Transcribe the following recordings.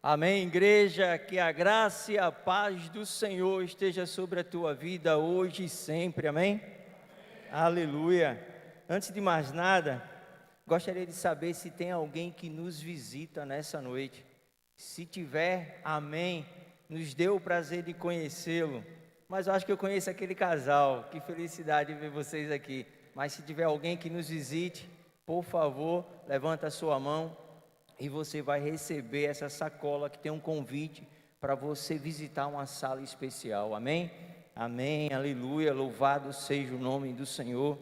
Amém, igreja, que a graça e a paz do Senhor esteja sobre a tua vida hoje e sempre, amém? Aleluia. Antes de mais nada, gostaria de saber se tem alguém que nos visita nessa noite. Se tiver, amém, nos dê o prazer de conhecê-lo. Mas eu acho que eu conheço aquele casal, que felicidade ver vocês aqui. Mas se tiver alguém que nos visite, por favor, levanta a sua mão. E você vai receber essa sacola que tem um convite para você visitar uma sala especial, amém? Amém, aleluia, louvado seja o nome do Senhor.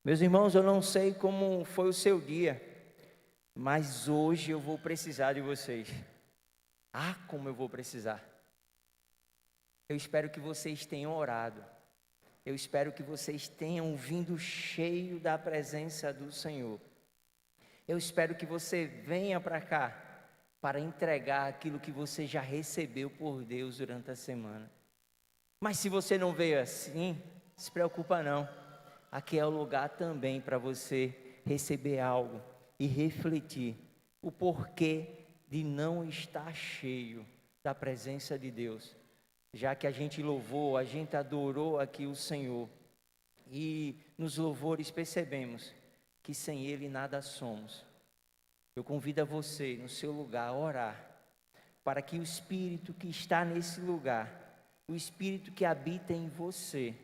Meus irmãos, eu não sei como foi o seu dia, mas hoje eu vou precisar de vocês. Ah, como eu vou precisar. Eu espero que vocês tenham orado. Eu espero que vocês tenham vindo cheio da presença do Senhor. Eu espero que você venha para cá para entregar aquilo que você já recebeu por Deus durante a semana. Mas se você não veio assim, se preocupa não. Aqui é o lugar também para você receber algo e refletir o porquê de não estar cheio da presença de Deus. Já que a gente louvou, a gente adorou aqui o Senhor. E nos louvores percebemos que sem Ele nada somos. Eu convido a você, no seu lugar, a orar, para que o Espírito que está nesse lugar, o Espírito que habita em você,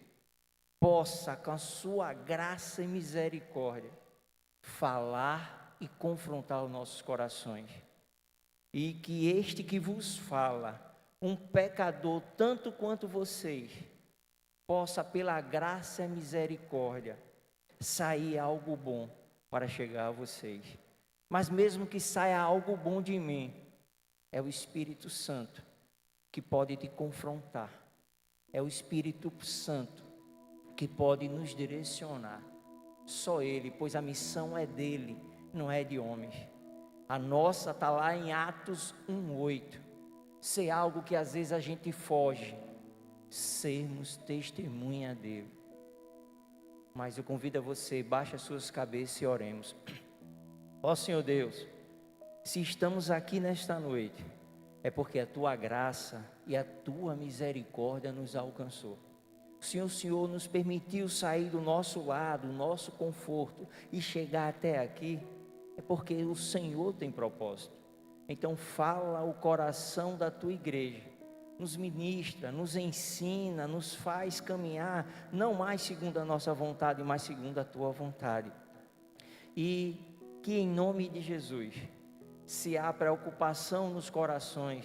possa, com a sua graça e misericórdia, falar e confrontar os nossos corações. E que este que vos fala, um pecador tanto quanto vocês, possa, pela graça e misericórdia, sair algo bom para chegar a vocês. Mas mesmo que saia algo bom de mim, é o Espírito Santo que pode te confrontar. É o Espírito Santo que pode nos direcionar. Só Ele, pois a missão é dele, não é de homens. A nossa está lá em Atos 1:8. Ser algo que às vezes a gente foge, sermos testemunha dele. Mas eu convido a você, baixe as suas cabeças e oremos. Ó Senhor Deus, se estamos aqui nesta noite, é porque a Tua graça e a Tua misericórdia nos alcançou. O Senhor nos permitiu sair do nosso lado, do nosso conforto e chegar até aqui, é porque o Senhor tem propósito. Então fala o coração da Tua igreja, nos ministra, nos ensina, nos faz caminhar, não mais segundo a nossa vontade, mas segundo a Tua vontade. E que em nome de Jesus, se há preocupação nos corações,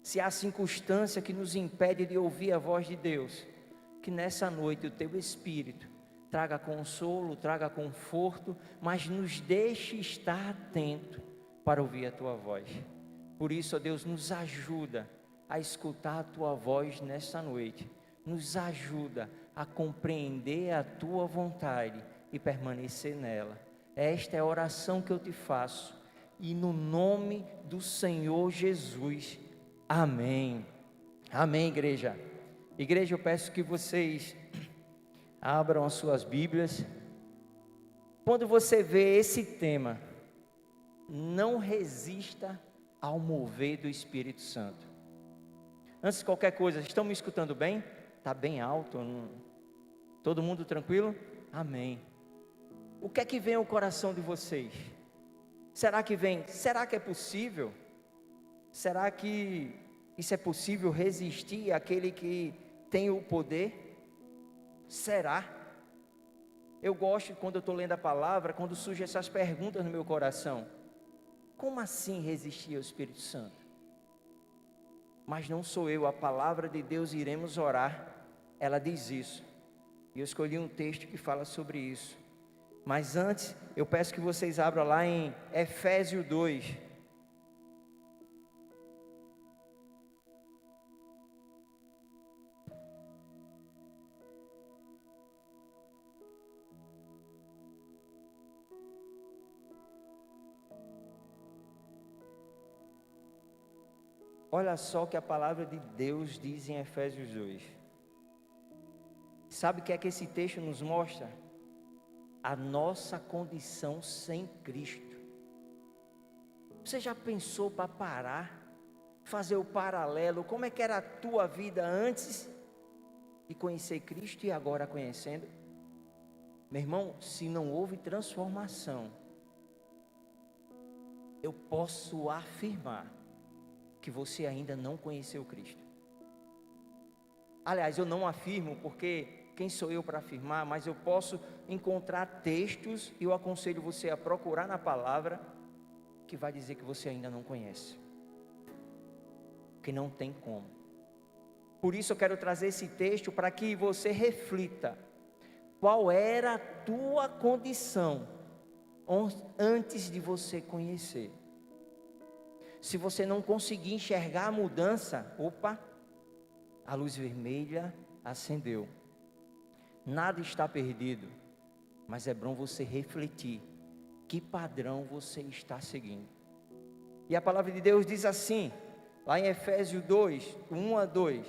se há circunstância que nos impede de ouvir a voz de Deus, que nessa noite o Teu Espírito traga consolo, traga conforto, mas nos deixe estar atento para ouvir a Tua voz. Por isso, ó Deus, nos ajuda a escutar a Tua voz nesta noite, nos ajuda a compreender a Tua vontade e permanecer nela. Esta é a oração que eu te faço, e no nome do Senhor Jesus, amém. Amém, igreja. Igreja, eu peço que vocês abram as suas Bíblias. Quando você vê esse tema, não resista ao mover do Espírito Santo. Antes de qualquer coisa, estão me escutando bem? Está bem alto? Todo mundo tranquilo? Amém. O que é que vem ao coração de vocês? Será que é possível? Será que isso é possível resistir àquele que tem o poder? Será? Eu gosto quando eu estou lendo a palavra, quando surgem essas perguntas no meu coração. Como assim resistir ao Espírito Santo? Mas não sou eu, a palavra de Deus, iremos orar. Ela diz isso. E eu escolhi um texto que fala sobre isso. Mas antes, eu peço que vocês abram lá em Efésios 2. Olha só o que a palavra de Deus diz em Efésios 2. Sabe o que é que esse texto nos mostra? A nossa condição sem Cristo. Você já pensou para parar, fazer o paralelo? Como é que era a tua vida antes de conhecer Cristo e agora conhecendo? Meu irmão, se não houve transformação, eu posso afirmar que você ainda não conheceu Cristo. Aliás, eu não afirmo porque quem sou eu para afirmar, mas eu posso encontrar textos e eu aconselho você a procurar na palavra que vai dizer que você ainda não conhece. Que não tem como. Por isso eu quero trazer esse texto para que você reflita qual era a tua condição antes de você conhecer. Se você não conseguir enxergar a mudança, a luz vermelha acendeu. Nada está perdido, mas é bom você refletir que padrão você está seguindo. E a palavra de Deus diz assim, lá em Efésios 2, 1-2: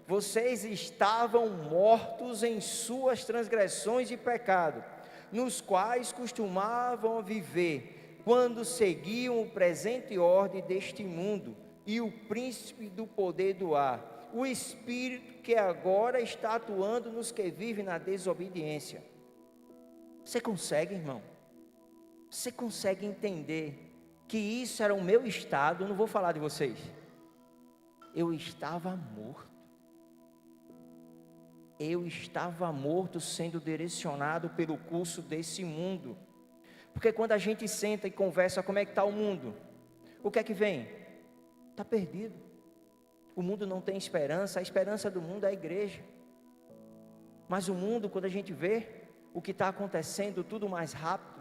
vocês estavam mortos em suas transgressões e pecado, nos quais costumavam viver, quando seguiam o presente ordem deste mundo, e o príncipe do poder do ar, o espírito que agora está atuando nos que vivem na desobediência. Você consegue, irmão? Você consegue entender que isso era o meu estado? Eu não vou falar de vocês. Eu estava morto. Eu estava morto, sendo direcionado pelo curso desse mundo. Porque quando a gente senta e conversa, como é que está o mundo? O que é que vem? Está perdido. O mundo não tem esperança, a esperança do mundo é a igreja. Mas o mundo, quando a gente vê o que está acontecendo, tudo mais rápido,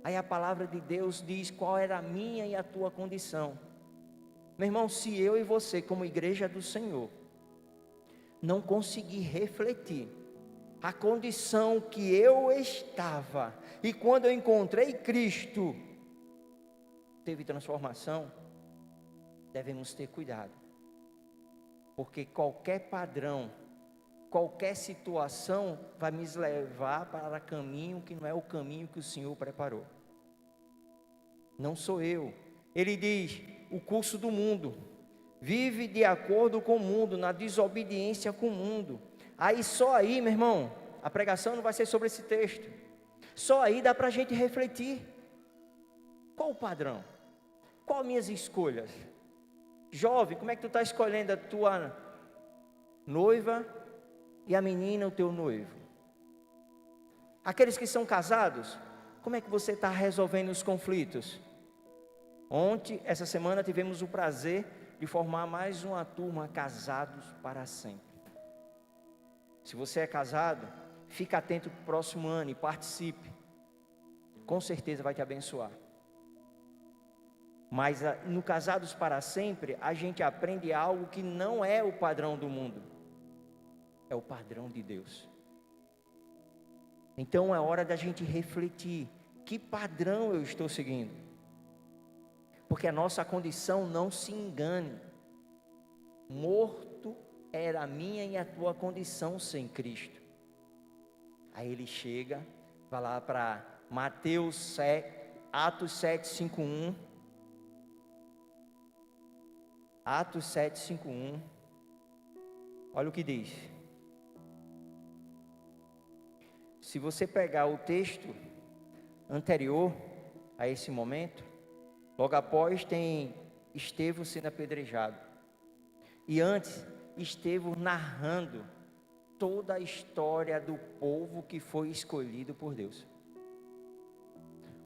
aí a palavra de Deus diz qual era a minha e a tua condição. Meu irmão, se eu e você, como igreja do Senhor, não conseguir refletir a condição que eu estava, e quando eu encontrei Cristo, teve transformação, devemos ter cuidado, porque qualquer padrão, qualquer situação vai me levar para caminho que não é o caminho que o Senhor preparou. Não sou eu. Ele diz, o curso do mundo, vive de acordo com o mundo, na desobediência com o mundo. Aí só aí, meu irmão, a pregação não vai ser sobre esse texto. Só aí dá para a gente refletir. Qual o padrão? Qual minhas escolhas? Jovem, como é que tu está escolhendo a tua noiva e a menina, o teu noivo? Aqueles que são casados, como é que você está resolvendo os conflitos? Ontem, essa semana, tivemos o prazer de formar mais uma turma, casados para sempre. Se você é casado, fique atento para o próximo ano e participe. Com certeza vai te abençoar. Mas no Casados para Sempre, a gente aprende algo que não é o padrão do mundo. É o padrão de Deus. Então é hora da gente refletir. Que padrão eu estou seguindo? Porque a nossa condição, não se engane. Morto era a minha e a tua condição sem Cristo. Aí ele chega, vai lá para Mateus 7, Atos 7, 5:1. Atos 7, 5:1. Olha o que diz. Se você pegar o texto anterior a esse momento, logo após tem Estevão sendo apedrejado. E antes, Estevão narrando toda a história do povo que foi escolhido por Deus.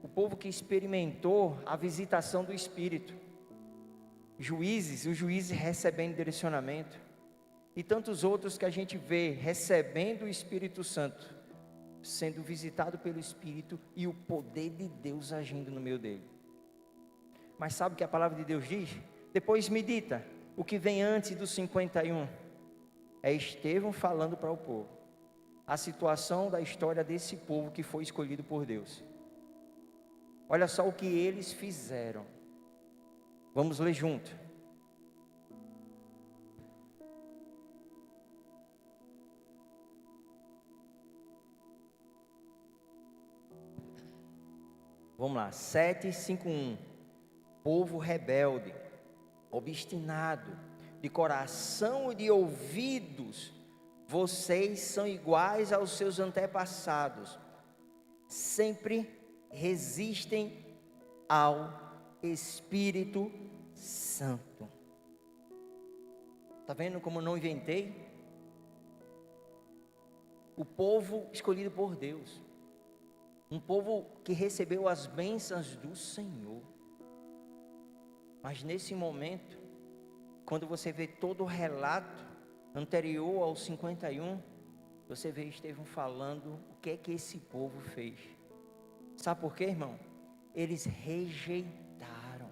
O povo que experimentou a visitação do Espírito. Os juízes recebendo direcionamento. E tantos outros que a gente vê recebendo o Espírito Santo, sendo visitado pelo Espírito e o poder de Deus agindo no meio dele. Mas sabe o que a palavra de Deus diz? Depois medita, o que vem antes do 51, é Estevão falando para o povo, a situação da história desse povo que foi escolhido por Deus. Olha só o que eles fizeram. Vamos ler junto. Vamos lá, 7:5:1. povo rebelde, obstinado, de coração e de ouvidos, vocês são iguais aos seus antepassados, sempre resistem ao Espírito Santo. Está vendo como não inventei? O povo escolhido por Deus, um povo que recebeu as bênçãos do Senhor. Mas nesse momento, quando você vê todo o relato anterior ao 51, você vê Estevão falando o que é que esse povo fez. Sabe por quê, irmão? Eles rejeitaram.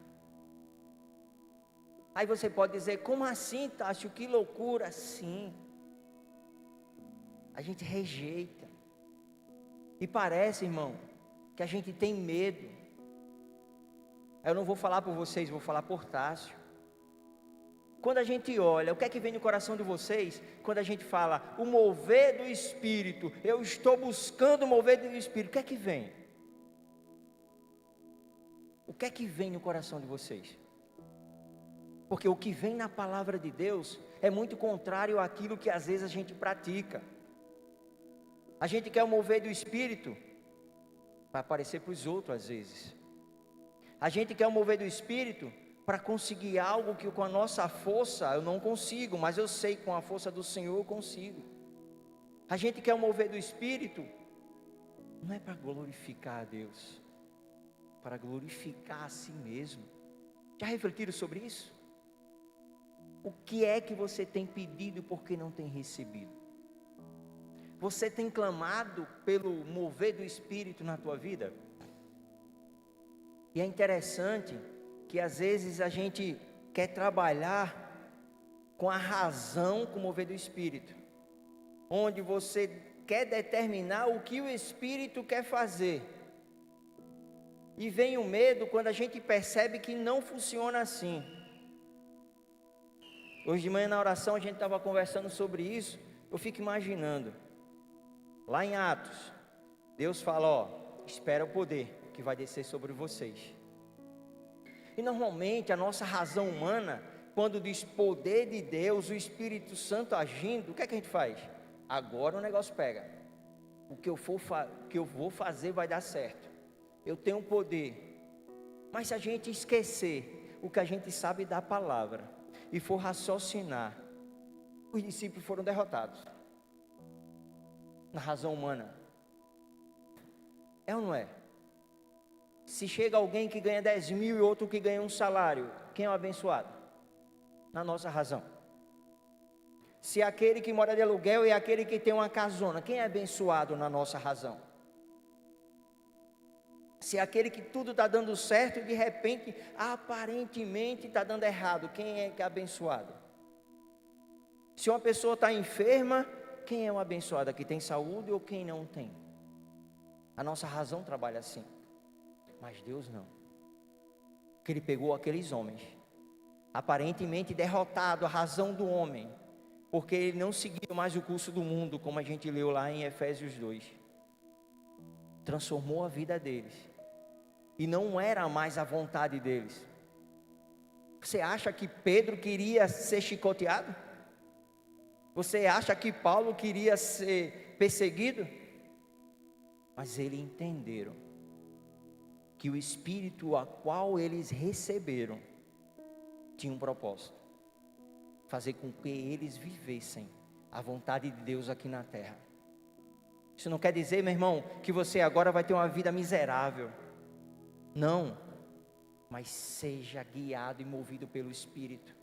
Aí você pode dizer, como assim, Tássio? Que loucura. Sim, a gente rejeita. E parece, irmão, que a gente tem medo. Eu não vou falar por vocês, vou falar por Tássio. Quando a gente olha, o que é que vem no coração de vocês? Quando a gente fala, o mover do Espírito, eu estou buscando o mover do Espírito, o que é que vem? O que é que vem no coração de vocês? Porque o que vem na palavra de Deus é muito contrário àquilo que às vezes a gente pratica. A gente quer o mover do Espírito para aparecer para os outros às vezes. A gente quer o mover do Espírito para conseguir algo que com a nossa força eu não consigo, mas eu sei que com a força do Senhor eu consigo. A gente quer o mover do Espírito, não é para glorificar a Deus, para glorificar a si mesmo. Já refletiram sobre isso? O que é que você tem pedido porque não tem recebido? Você tem clamado pelo mover do Espírito na tua vida? E é interessante que às vezes a gente quer trabalhar com a razão, com o mover do Espírito, onde você quer determinar o que o Espírito quer fazer, e vem o medo quando a gente percebe que não funciona assim. Hoje de manhã na oração a gente estava conversando sobre isso. Eu fico imaginando, lá em Atos, Deus fala, ó, espera o poder que vai descer sobre vocês. E normalmente a nossa razão humana, quando diz poder de Deus, o Espírito Santo agindo, o que é que a gente faz? Agora o negócio pega. O que eu vou fazer vai dar certo. Eu tenho poder. Mas se a gente esquecer o que a gente sabe da palavra e for raciocinar, os discípulos foram derrotados na razão humana. É ou não é? Se chega alguém que ganha 10 mil e outro que ganha um salário, quem é o abençoado? Na nossa razão. Se aquele que mora de aluguel e aquele que tem uma casona, quem é abençoado na nossa razão? Se aquele que tudo está dando certo e de repente, aparentemente está dando errado, quem é que é abençoado? Se uma pessoa está enferma, quem é o abençoado? Que tem saúde ou quem não tem? A nossa razão trabalha assim. Mas Deus não. Que Ele pegou aqueles homens, aparentemente derrotado a razão do homem, porque ele não seguiu mais o curso do mundo, como a gente leu lá em Efésios 2. Transformou a vida deles. E não era mais a vontade deles. Você acha que Pedro queria ser chicoteado? Você acha que Paulo queria ser perseguido? Mas eles entenderam que o Espírito a qual eles receberam tinha um propósito: fazer com que eles vivessem a vontade de Deus aqui na terra. Isso não quer dizer, meu irmão, que você agora vai ter uma vida miserável. Não, mas seja guiado e movido pelo Espírito.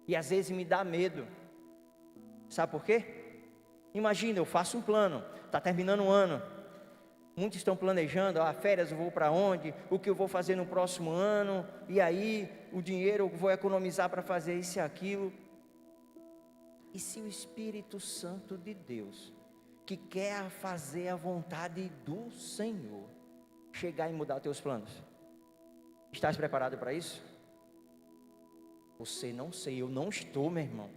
E às vezes me dá medo. Sabe por quê? Imagina, eu faço um plano, está terminando o ano. Muitos estão planejando, férias eu vou para onde, o que eu vou fazer no próximo ano, e aí o dinheiro eu vou economizar para fazer isso e aquilo. E se o Espírito Santo de Deus, que quer fazer a vontade do Senhor, chegar e mudar os teus planos? Estás preparado para isso? Você não sei, eu não estou, meu irmão.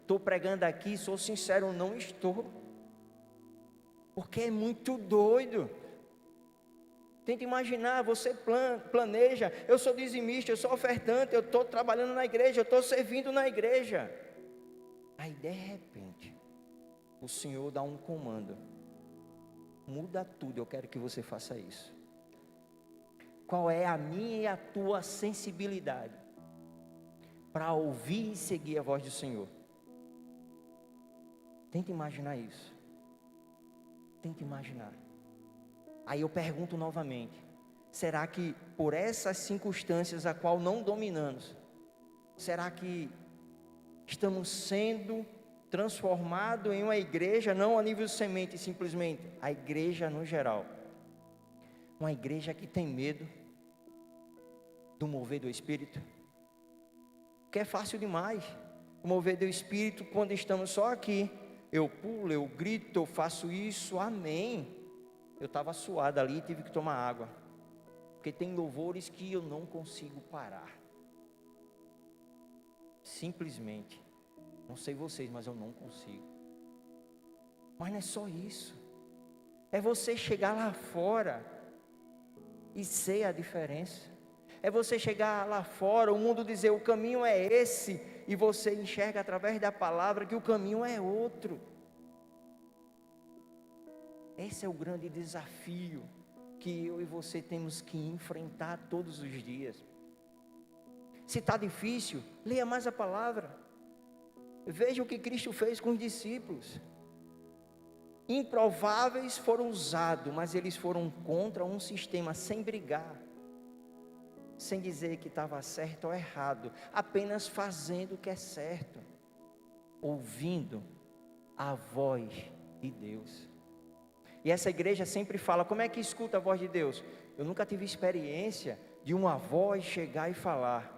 Estou pregando aqui, sou sincero, não estou. Porque é muito doido. Tenta imaginar, você planeja, eu sou dizimista, eu sou ofertante, eu estou trabalhando na igreja, eu estou servindo na igreja. Aí de repente, o Senhor dá um comando: muda tudo, eu quero que você faça isso. Qual é a minha e a tua sensibilidade para ouvir e seguir a voz do Senhor? Tenta imaginar isso. Tenta imaginar. Aí eu pergunto novamente: será que por essas circunstâncias a qual não dominamos, será que estamos sendo transformados em uma igreja, não a nível semente simplesmente, a igreja no geral, uma igreja que tem medo do mover do Espírito? Porque é fácil demais o mover do Espírito quando estamos só aqui. Eu pulo, eu grito, eu faço isso, amém. Eu estava suado ali, tive que tomar água, porque tem louvores que eu não consigo parar, simplesmente, não sei vocês, mas eu não consigo. Mas não é só isso, é você chegar lá fora e ser a diferença, é você chegar lá fora, o mundo dizer o caminho é esse, e você enxerga através da palavra que o caminho é outro. Esse é o grande desafio que eu e você temos que enfrentar todos os dias. Se está difícil, leia mais a palavra. Veja o que Cristo fez com os discípulos. Improváveis foram usados, mas eles foram contra um sistema sem brigar, sem dizer que estava certo ou errado, apenas fazendo o que é certo, ouvindo a voz de Deus. E essa igreja sempre fala: como é que escuta a voz de Deus? Eu nunca tive experiência de uma voz chegar e falar.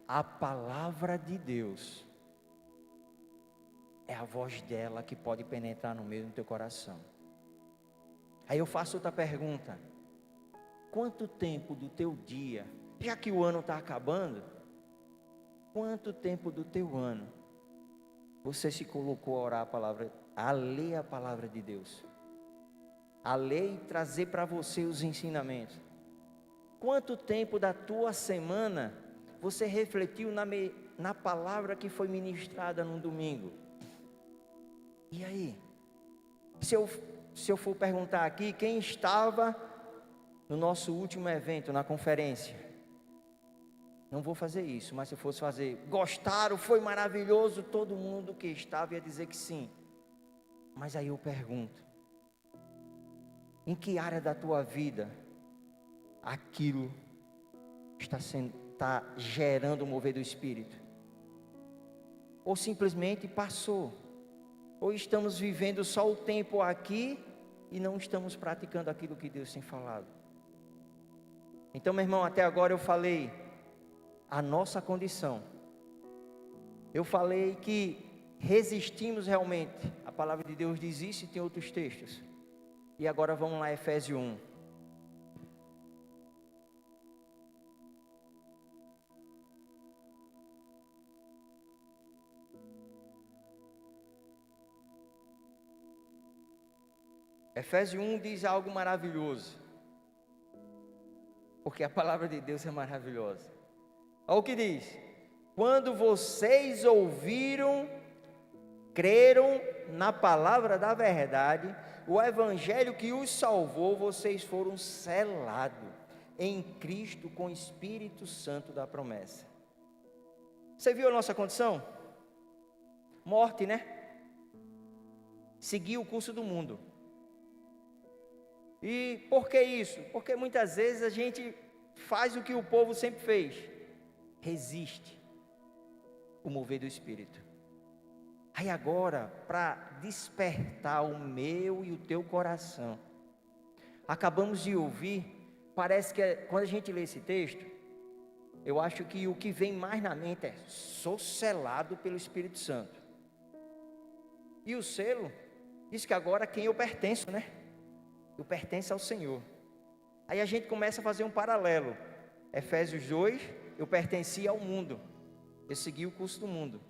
A palavra de Deus é a voz dela que pode penetrar no meio do teu coração. Aí eu faço outra pergunta: quanto tempo do teu dia, já que o ano está acabando, quanto tempo do teu ano você se colocou a orar a palavra, a ler a palavra de Deus, a ler e trazer para você os ensinamentos? Quanto tempo da tua semana você refletiu na palavra que foi ministrada no domingo? E aí, se eu for perguntar aqui, quem estava no nosso último evento, na conferência? Não vou fazer isso, mas se eu fosse fazer, gostaram, foi maravilhoso, todo mundo que estava ia dizer que sim. Mas aí eu pergunto: em que área da tua vida aquilo está gerando o mover do Espírito? Ou simplesmente passou? Ou estamos vivendo só o tempo aqui e não estamos praticando aquilo que Deus tem falado? Então, meu irmão, até agora eu falei a nossa condição, eu falei que resistimos realmente, a palavra de Deus diz isso e tem outros textos. E agora vamos lá, Efésios 1. Efésios 1 diz algo maravilhoso, porque a palavra de Deus é maravilhosa. Olha o que diz: quando vocês ouviram, creram na palavra da verdade, o evangelho que os salvou, vocês foram selados em Cristo com o Espírito Santo da promessa. Você viu a nossa condição? Morte, né? Seguir o curso do mundo. E por que isso? Porque muitas vezes a gente faz o que o povo sempre fez: resiste o mover do Espírito. Aí agora, para despertar o meu e o teu coração, acabamos de ouvir, parece que quando a gente lê esse texto, eu acho que o que vem mais na mente é: sou selado pelo Espírito Santo. E o selo diz que agora quem eu pertenço, né? Eu pertenço ao Senhor. Aí a gente começa a fazer um paralelo. Efésios 2, eu pertencia ao mundo, eu segui o curso do mundo.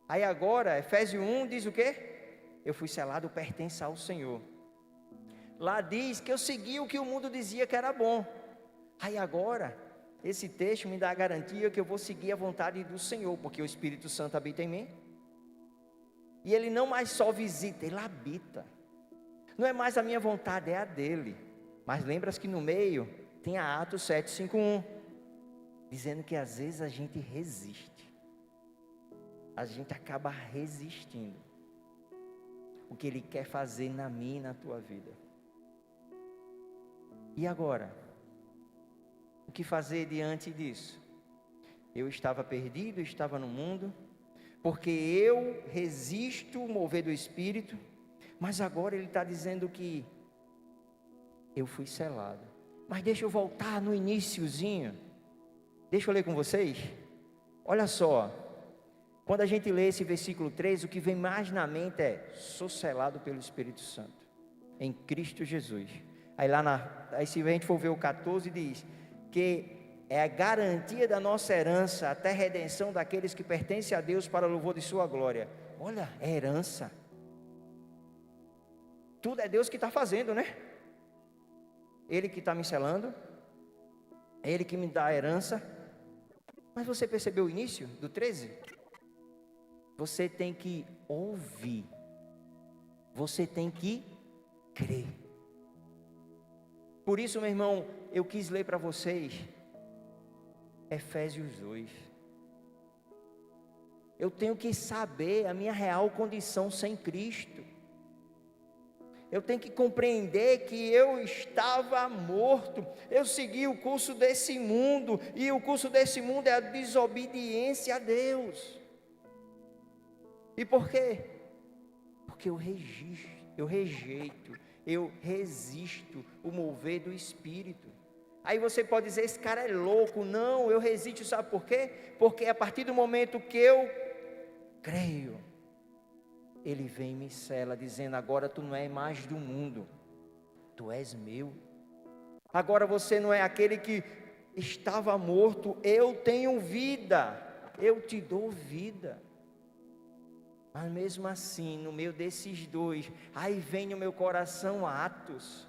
Aí agora, Efésios 1 diz o quê? Eu fui selado, eu pertenço ao Senhor. Lá diz que eu segui o que o mundo dizia que era bom. Aí agora, esse texto me dá a garantia que eu vou seguir a vontade do Senhor, porque o Espírito Santo habita em mim. E Ele não mais só visita, Ele habita. Não é mais a minha vontade, é a dEle. Mas lembra-se que no meio tem a Atos 7:5:1, dizendo que às vezes a gente resiste. A gente acaba resistindo o que Ele quer fazer na minha e na tua vida. E agora? O que fazer diante disso? Eu estava perdido, estava no mundo, porque eu resisto o mover do Espírito, mas agora Ele está dizendo que eu fui selado. Mas deixa eu voltar no iniciozinho, deixa eu ler com vocês. Olha só, quando a gente lê esse versículo 3, o que vem mais na mente é: sou selado pelo Espírito Santo, em Cristo Jesus. Aí se a gente for ver o 14, diz que é a garantia da nossa herança até a redenção daqueles que pertencem a Deus para o louvor de sua glória. Olha, é herança. Tudo é Deus que está fazendo, né? Ele que está me selando, é Ele que me dá a herança. Mas você percebeu o início do 13? Você tem que ouvir, você tem que crer. Por isso, meu irmão, eu quis ler para vocês Efésios 2. Eu tenho que saber a minha real condição sem Cristo. Eu tenho que compreender que eu estava morto. Eu segui o curso desse mundo, e o curso desse mundo é a desobediência a Deus. E por quê? Porque eu rejeito, eu resisto o mover do Espírito. Aí você pode dizer: esse cara é louco. Não, eu resisto, sabe por quê? Porque a partir do momento que eu creio, Ele vem e me sela, dizendo: agora tu não é mais do mundo, tu és meu. Agora você não é aquele que estava morto, eu tenho vida, eu te dou vida. Mas mesmo assim, no meio desses dois, aí vem no meu coração Atos.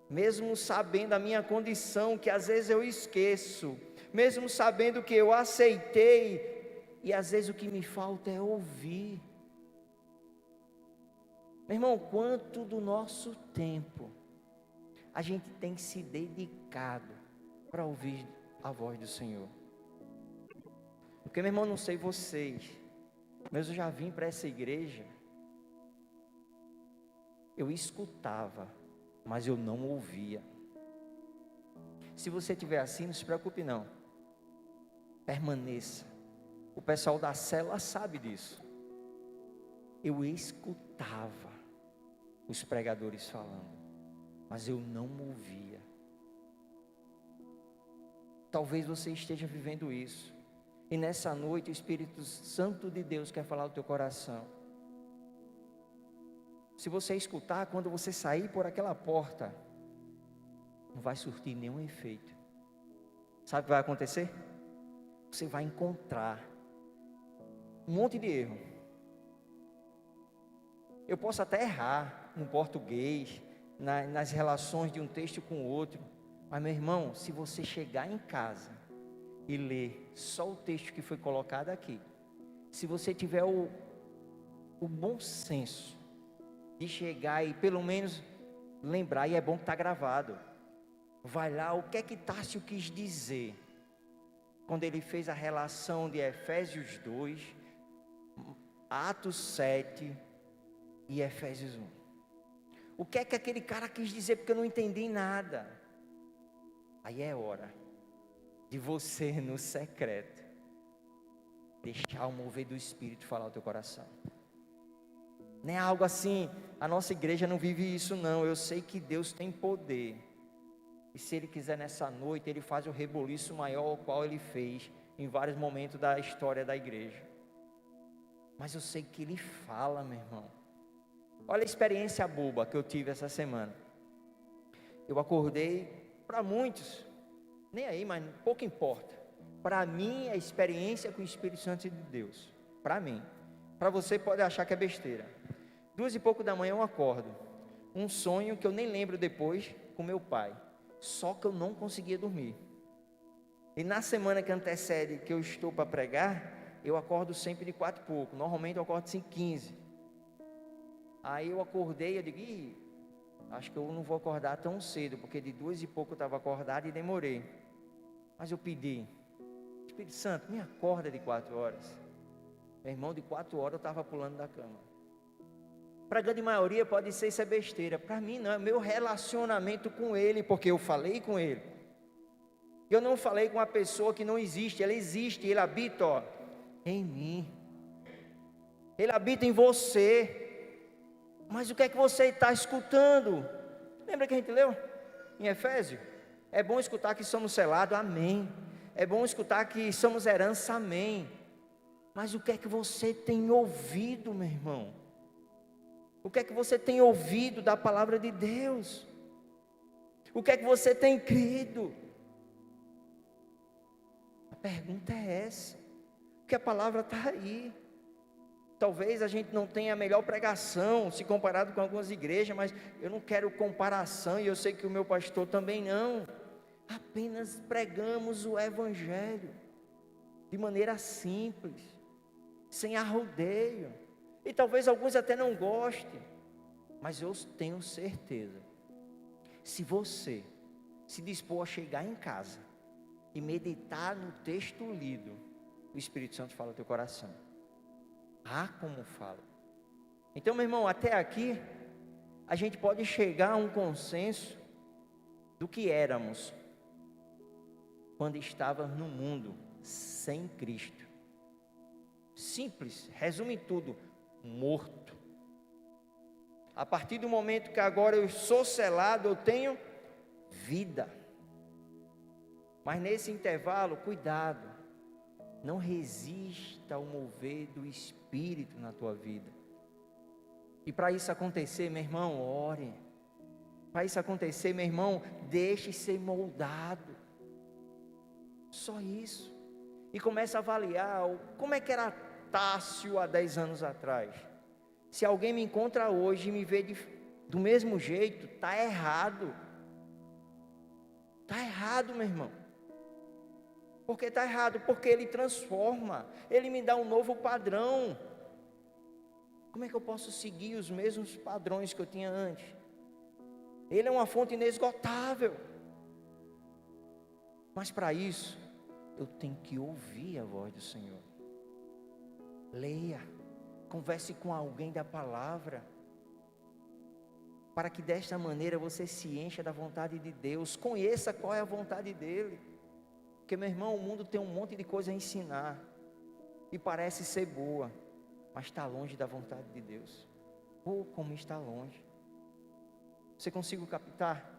Mesmo sabendo a minha condição, que às vezes eu esqueço, mesmo sabendo que eu aceitei, e às vezes o que me falta é ouvir. Meu irmão, quanto do nosso tempo a gente tem se dedicado para ouvir a voz do Senhor? Porque, meu irmão, não sei vocês, mas eu já vim para essa igreja, eu escutava, mas eu não ouvia. Se você estiver assim, não se preocupe não, permaneça. O pessoal da célula sabe disso. Eu escutava os pregadores falando, mas eu não ouvia. Talvez você esteja vivendo isso, e nessa noite o Espírito Santo de Deus quer falar ao teu coração. Se você escutar, quando você sair por aquela porta, não vai surtir nenhum efeito. Sabe o que vai acontecer? Você vai encontrar um monte de erro. Eu posso até errar no português, nas relações de um texto com o outro, mas, meu irmão, se você chegar em casa e ler só o texto que foi colocado aqui, se você tiver o bom senso de chegar e pelo menos lembrar, e é bom que está gravado, vai lá, o que é que Tássio quis dizer quando ele fez a relação de Efésios 2, Atos 7 e Efésios 1. O que é que aquele cara quis dizer, porque eu não entendi nada. Aí é hora de você, no secreto, deixar o mover do Espírito falar o teu coração. Não é algo assim, a nossa igreja não vive isso não. Eu sei que Deus tem poder, e se Ele quiser nessa noite, Ele faz o reboliço maior, o qual Ele fez em vários momentos da história da igreja. Mas eu sei que Ele fala, meu irmão. Olha a experiência boba que eu tive essa semana. Eu acordei, para muitos, nem aí, mas pouco importa. Para mim, a experiência com o Espírito Santo de Deus. Para mim. Para você pode achar que é besteira. 2h pouco da manhã eu acordo. um sonho que eu nem lembro depois com meu pai. Só que eu não conseguia dormir. E na semana que antecede que eu estou para pregar, eu acordo sempre de 4 e pouco. Normalmente eu acordo 5h15. Aí eu acordei, eu digo, acho que eu não vou acordar tão cedo, porque de 2 e pouco eu estava acordado e demorei. Mas eu pedi, Espírito Santo, me acorda de 4 horas. Meu irmão, de 4 horas eu estava pulando da cama. Para a grande maioria pode ser isso é besteira. Para mim não, é meu relacionamento com Ele, porque eu falei com Ele. Eu não falei com uma pessoa que não existe, ela existe, Ele habita, ó, em mim. Ele habita em você. Mas o que é que você está escutando? Lembra que a gente leu em Efésios? É bom escutar que somos selados, amém. É bom escutar que somos herança, amém. Mas o que é que você tem ouvido, meu irmão? O que é que você tem ouvido da palavra de Deus? O que é que você tem crido? A pergunta é essa. Porque a palavra está aí. Talvez a gente não tenha a melhor pregação, se comparado com algumas igrejas, mas eu não quero comparação, e eu sei que o meu pastor também não. Apenas pregamos o Evangelho, de maneira simples, sem arrodeio. E talvez alguns até não gostem, mas eu tenho certeza, se você se dispor a chegar em casa e meditar no texto lido, o Espírito Santo fala no teu coração. Como fala. Então, meu irmão, até aqui a gente pode chegar a um consenso do que éramos quando estávamos no mundo sem Cristo. Simples, resume tudo, morto. A partir do momento que agora eu sou selado, eu tenho vida. Mas nesse intervalo, cuidado, não resista ao mover do Espírito na tua vida. E para isso acontecer, meu irmão, ore. Para isso acontecer, meu irmão, deixe ser moldado. Só isso. E comece a avaliar como é que era Tássio há 10 anos atrás. Se alguém me encontra hoje e me vê do mesmo jeito, está errado. Está errado, meu irmão. Por que está errado? Porque Ele transforma, Ele me dá um novo padrão. Como é que eu posso seguir os mesmos padrões que eu tinha antes? Ele é uma fonte inesgotável. Mas para isso, eu tenho que ouvir a voz do Senhor. Leia, converse com alguém da palavra, para que desta maneira você se encha da vontade de Deus, conheça qual é a vontade dEle. Porque, meu irmão, o mundo tem um monte de coisa a ensinar, e parece ser boa, mas está longe da vontade de Deus. Como está longe. Você conseguiu captar?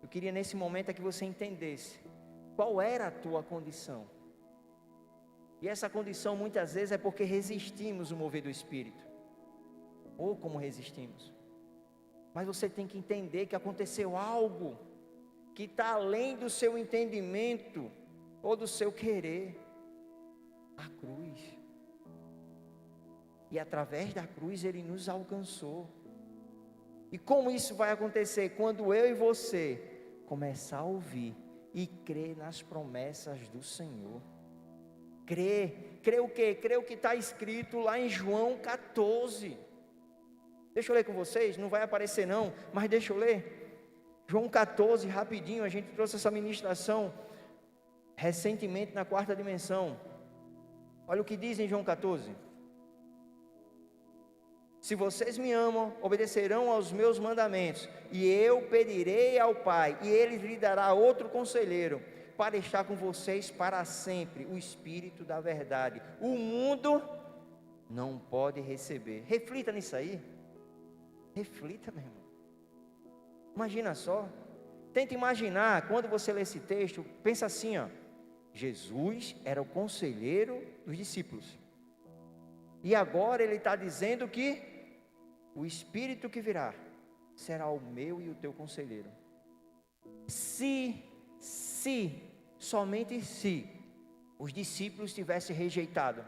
Eu queria nesse momento que você entendesse qual era a tua condição. E essa condição muitas vezes é porque resistimos o mover do Espírito. Como resistimos. Mas você tem que entender que aconteceu algo que está além do seu entendimento ou do seu querer. A cruz. E através da cruz Ele nos alcançou. E como isso vai acontecer? Quando eu e você começar a ouvir e crer nas promessas do Senhor. Crer o quê? Crer o que está escrito lá em João 14. Deixa eu ler com vocês, não vai aparecer não, mas deixa eu ler. João 14, rapidinho, a gente trouxe essa ministração recentemente na 4ª dimensão. Olha o que diz em João 14. Se vocês me amam, obedecerão aos meus mandamentos, e eu pedirei ao Pai, e Ele lhe dará outro conselheiro, para estar com vocês para sempre, o Espírito da verdade. O mundo não pode receber. Reflita nisso aí. Reflita, meu irmão. Imagina só. Tenta imaginar, quando você lê esse texto, pensa assim, ó. Jesus era o conselheiro dos discípulos. E agora Ele está dizendo que o Espírito que virá será o meu e o teu conselheiro. Somente se os discípulos tivessem rejeitado,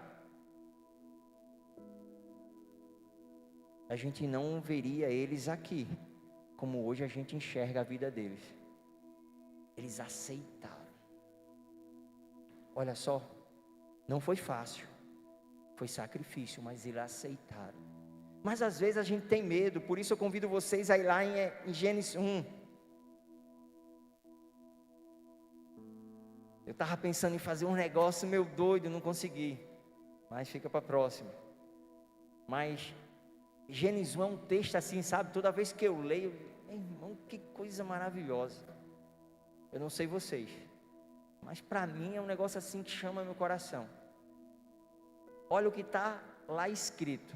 a gente não veria eles aqui como hoje a gente enxerga a vida deles. Eles aceitaram. Olha só, não foi fácil, foi sacrifício, mas eles aceitaram. Mas às vezes a gente tem medo, por isso eu convido vocês a ir lá em Gênesis 1. Eu estava pensando em fazer um negócio meio doido, não consegui, mas fica para a próxima. Mas Gênesis 1 é um texto assim, sabe, toda vez que eu leio, irmão, que coisa maravilhosa. Eu não sei vocês, mas para mim é um negócio assim que chama meu coração. Olha o que está lá escrito.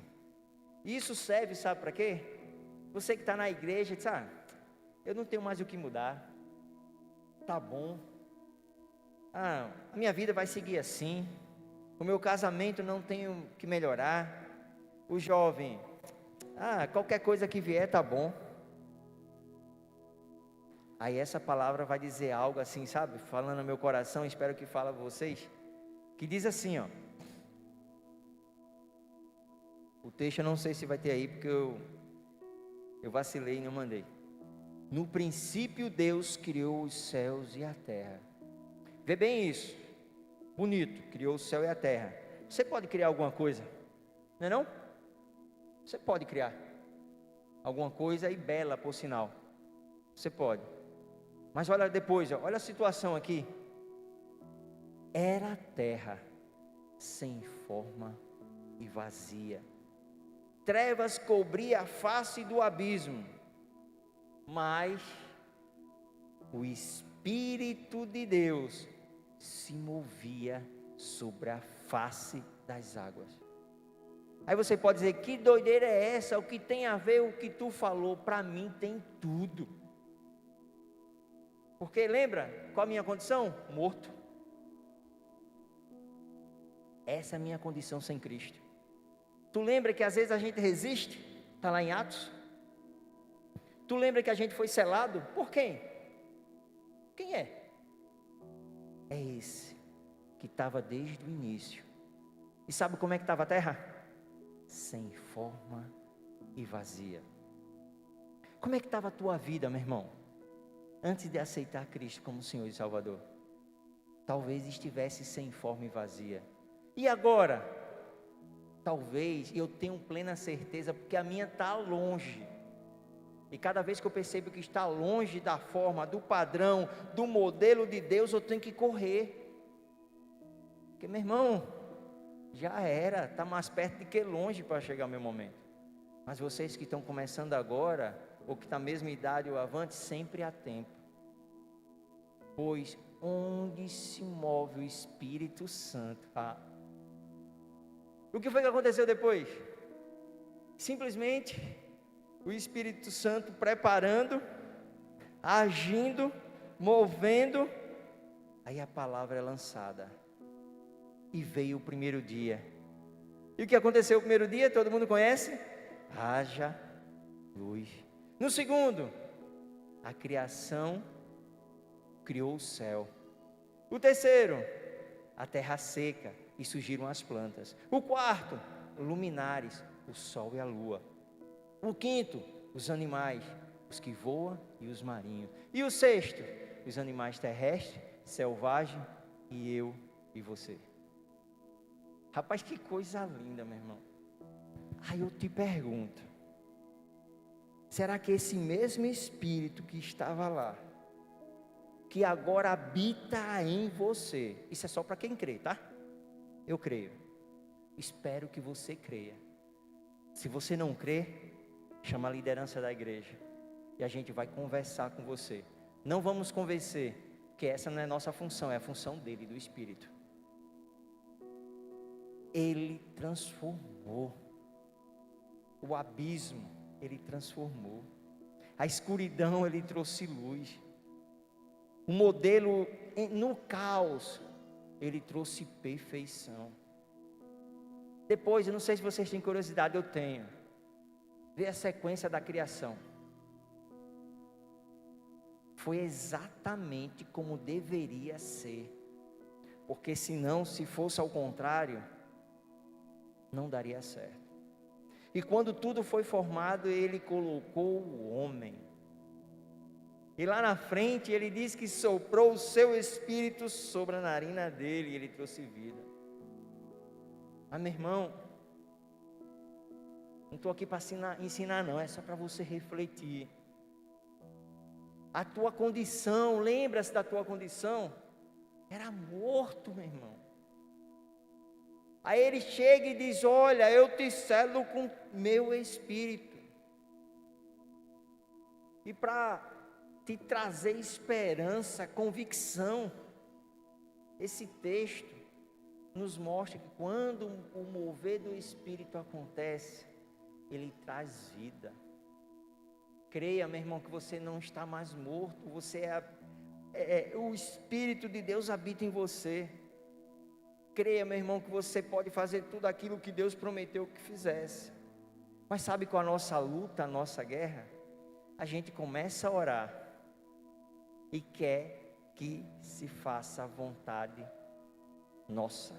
Isso serve, sabe para quê? Você que está na igreja, diz, eu não tenho mais o que mudar, tá bom, a minha vida vai seguir assim, o meu casamento não tenho que melhorar, o jovem, qualquer coisa que vier tá bom. Aí essa palavra vai dizer algo assim, sabe, falando no meu coração, espero que fale a vocês, que diz assim, ó. O texto eu não sei se vai ter aí, porque eu vacilei e não mandei. No princípio Deus criou os céus e a terra. Vê bem isso, bonito, criou o céu e a terra. Você pode criar alguma coisa, não é não? Você pode criar alguma coisa e bela, por sinal. Você pode. Mas olha depois, olha a situação aqui. Era a terra sem forma e vazia. Trevas cobria a face do abismo, mas o Espírito de Deus se movia sobre a face das águas. Aí você pode dizer, que doideira é essa? O que tem a ver o que tu falou? Para mim tem tudo. Porque lembra, qual a minha condição? Morto. Essa é a minha condição sem Cristo. Tu lembra que às vezes a gente resiste? Está lá em Atos. Tu lembra que a gente foi selado? Por quem? Quem é? É esse que estava desde o início. E sabe como é que estava a terra? Sem forma e vazia. Como é que estava a tua vida, meu irmão? Antes de aceitar Cristo como Senhor e Salvador. Talvez estivesse sem forma e vazia. E agora? Talvez, eu tenho plena certeza, porque a minha está longe. E cada vez que eu percebo que está longe da forma, do padrão, do modelo de Deus, eu tenho que correr. Porque, meu irmão, já era, está mais perto de que longe para chegar o meu momento. Mas vocês que estão começando agora, ou que estão na mesma idade ou avante, sempre há tempo. Pois onde se move o Espírito Santo, o que foi que aconteceu depois? Simplesmente o Espírito Santo preparando, agindo, movendo. Aí a palavra é lançada. E veio o primeiro dia. E o que aconteceu no primeiro dia? Todo mundo conhece? Haja luz. No segundo, a criação criou o céu. O terceiro, a terra seca. E surgiram as plantas. O quarto, luminares, o sol e a lua. O quinto, os animais, os que voam e os marinhos. E o sexto, os animais terrestres, selvagens e eu e você. Rapaz, que coisa linda, meu irmão. Aí eu te pergunto, será que esse mesmo Espírito que estava lá, que agora habita em você, isso é só para quem crê, tá? Eu creio, espero que você creia. Se você não crê, chama a liderança da igreja e a gente vai conversar com você. Não vamos convencer, porque essa não é nossa função, é a função dele, do Espírito. Ele transformou o abismo, ele transformou a escuridão, ele trouxe luz. O modelo no caos, ele trouxe perfeição. Depois, eu não sei se vocês têm curiosidade, eu tenho. Vê a sequência da criação. Foi exatamente como deveria ser. Porque senão, se fosse ao contrário, não daria certo. E quando tudo foi formado, ele colocou o homem. E lá na frente ele diz que soprou o seu espírito sobre a narina dele e ele trouxe vida. Mas meu irmão, não estou aqui para ensinar não, é só para você refletir. A tua condição, lembra-se da tua condição? Era morto, meu irmão. Aí ele chega e diz: olha, eu te selo com meu espírito. E para te trazer esperança, convicção, esse texto nos mostra que quando o mover do Espírito acontece, ele traz vida. Creia, meu irmão, que você não está mais morto, você o Espírito de Deus habita em você. Creia, meu irmão, que você pode fazer tudo aquilo que Deus prometeu que fizesse. Mas sabe qual a nossa luta, a nossa guerra? A gente começa a orar e quer que se faça a vontade nossa.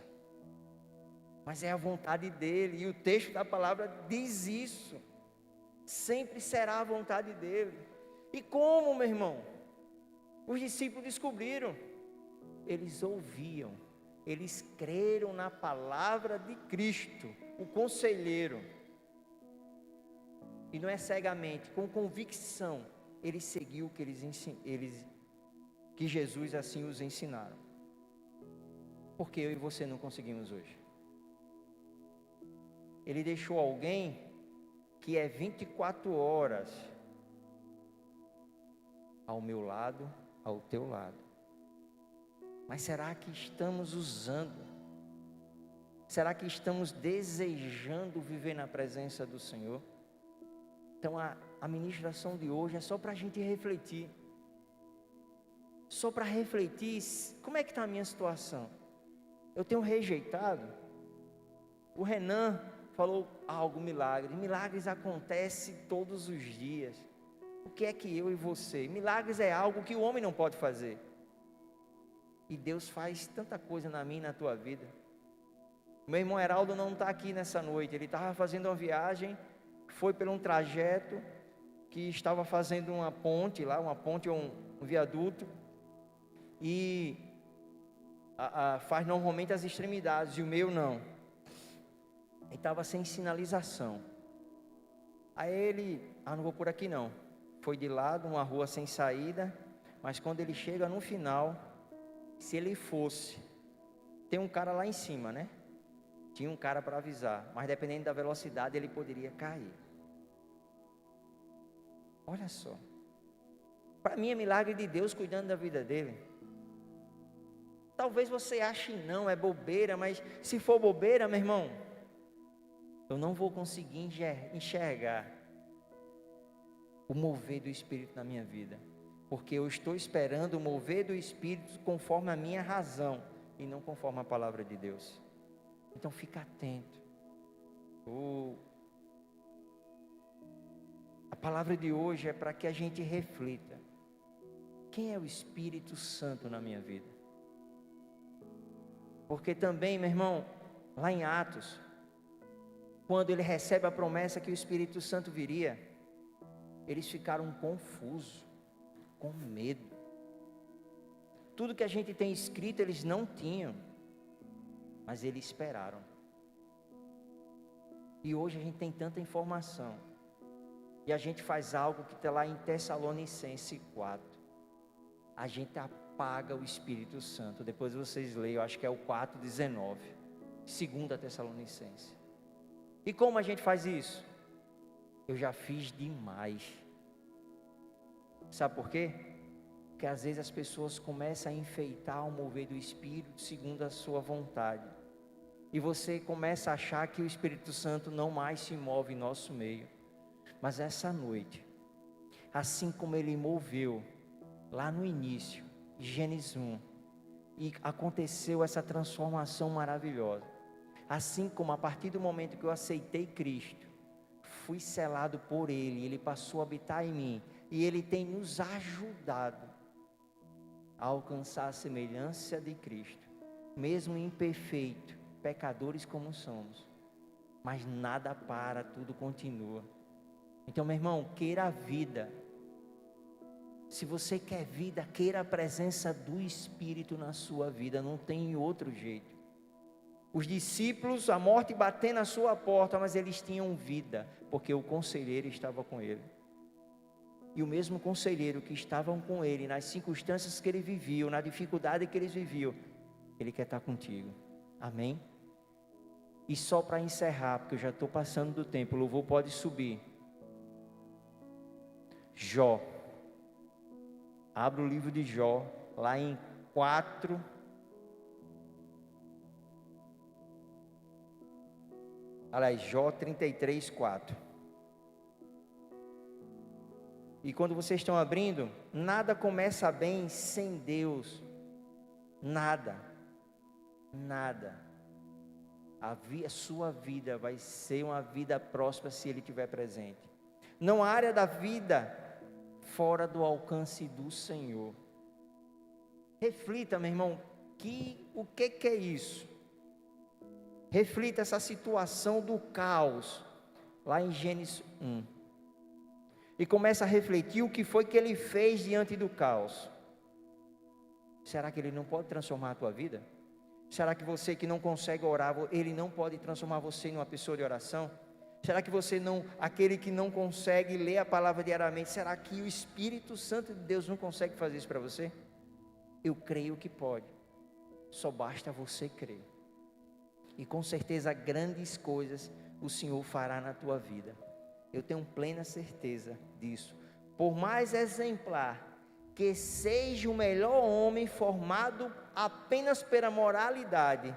Mas é a vontade dele, e o texto da palavra diz isso. Sempre será a vontade dele. E como, meu irmão? Os discípulos descobriram. Eles ouviam, eles creram na palavra de Cristo, o conselheiro. E não é cegamente, com convicção, eles seguiu o que Jesus assim os ensinaram. Porque eu e você não conseguimos hoje. Ele deixou alguém que é 24 horas ao meu lado, ao teu lado. Mas será que estamos usando? Será que estamos desejando viver na presença do Senhor? Então a ministração de hoje é só para a gente refletir. Só para refletir, como é que está a minha situação? Eu tenho rejeitado? O Renan falou algo, milagre. Milagres acontecem todos os dias. O que é que eu e você? Milagres é algo que o homem não pode fazer. E Deus faz tanta coisa na minha e na tua vida. Meu irmão Heraldo não está aqui nessa noite. Ele estava fazendo uma viagem, foi por um trajeto que estava fazendo uma ponte lá, uma ponte ou um viaduto. E faz normalmente as extremidades, e o meu não. Ele estava sem sinalização. Aí ele, não vou por aqui não. Foi de lado, uma rua sem saída. Mas quando ele chega no final, se ele fosse, tem um cara lá em cima, né? Tinha um cara para avisar, mas dependendo da velocidade ele poderia cair. Olha só. Para mim é milagre de Deus cuidando da vida dele. Talvez você ache não, é bobeira, mas se for bobeira, meu irmão, eu não vou conseguir enxergar o mover do Espírito na minha vida, porque eu estou esperando o mover do Espírito conforme a minha razão e não conforme a palavra de Deus. Então fica atento. A palavra de hoje é para que a gente reflita: quem é o Espírito Santo na minha vida? Porque também, meu irmão, lá em Atos, quando ele recebe a promessa que o Espírito Santo viria, eles ficaram confusos, com medo. Tudo que a gente tem escrito eles não tinham, mas eles esperaram. E hoje a gente tem tanta informação, e a gente faz algo que está lá em Tessalonicenses 4. A gente apaga o Espírito Santo. Depois vocês leiam, acho que é o 4:19, 2 Tessalonicenses. E como a gente faz isso? Eu já fiz demais. Sabe por quê? Porque às vezes as pessoas começam a enfeitar o mover do Espírito segundo a sua vontade. E você começa a achar que o Espírito Santo não mais se move em nosso meio. Mas essa noite, assim como ele moveu lá no início, Gênesis 1, e aconteceu essa transformação maravilhosa. Assim como a partir do momento que eu aceitei Cristo, fui selado por Ele, Ele passou a habitar em mim, e Ele tem nos ajudado a alcançar a semelhança de Cristo, mesmo imperfeito, pecadores como somos, mas nada para, tudo continua. Então, meu irmão, queira a vida, Se você quer vida, queira a presença do Espírito na sua vida, não tem outro jeito. Os discípulos, a morte batendo na sua porta, mas eles tinham vida, porque o conselheiro estava com ele. E o mesmo conselheiro que estavam com ele, nas circunstâncias que ele vivia, na dificuldade que eles viviam, ele quer estar contigo. Amém? E só para encerrar, porque eu já estou passando do tempo, o louvor pode subir. Jó. Abra o livro de Jó, lá em 4. Aliás, Jó 33, 4. E quando vocês estão abrindo, nada começa bem sem Deus. Nada. Nada. A sua vida vai ser uma vida próspera se Ele estiver presente. Não há área da vida fora do alcance do Senhor. Reflita, meu irmão, o que é isso? Reflita essa situação do caos, lá em Gênesis 1. E começa a refletir o que foi que ele fez diante do caos. Será que ele não pode transformar a tua vida? Será que você que não consegue orar, ele não pode transformar você em uma pessoa de oração? Será que você não, aquele que não consegue ler a palavra diariamente, será que o Espírito Santo de Deus não consegue fazer isso para você? Eu creio que pode, só basta você crer. E com certeza grandes coisas o Senhor fará na tua vida. Eu tenho plena certeza disso. Por mais exemplar que seja o melhor homem formado apenas pela moralidade,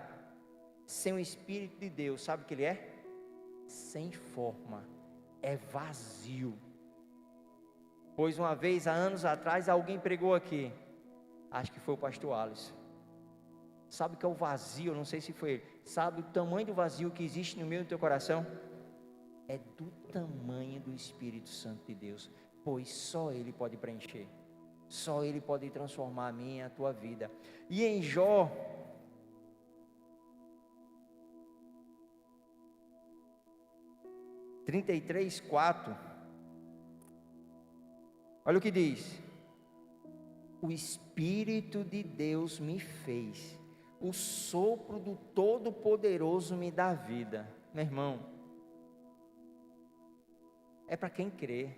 sem o Espírito de Deus, sabe o que ele é? Sem forma, é vazio. Pois uma vez, há anos atrás, alguém pregou aqui, acho que foi o pastor Alisson. Sabe o que é o vazio? Não sei se foi ele. Sabe o tamanho do vazio que existe no meio do teu coração? É do tamanho do Espírito Santo de Deus, pois só Ele pode preencher, só Ele pode transformar a minha e a tua vida. E em Jó 33, 4, olha o que diz: o Espírito de Deus me fez, o sopro do Todo-Poderoso me dá vida. Meu irmão, é para quem crê.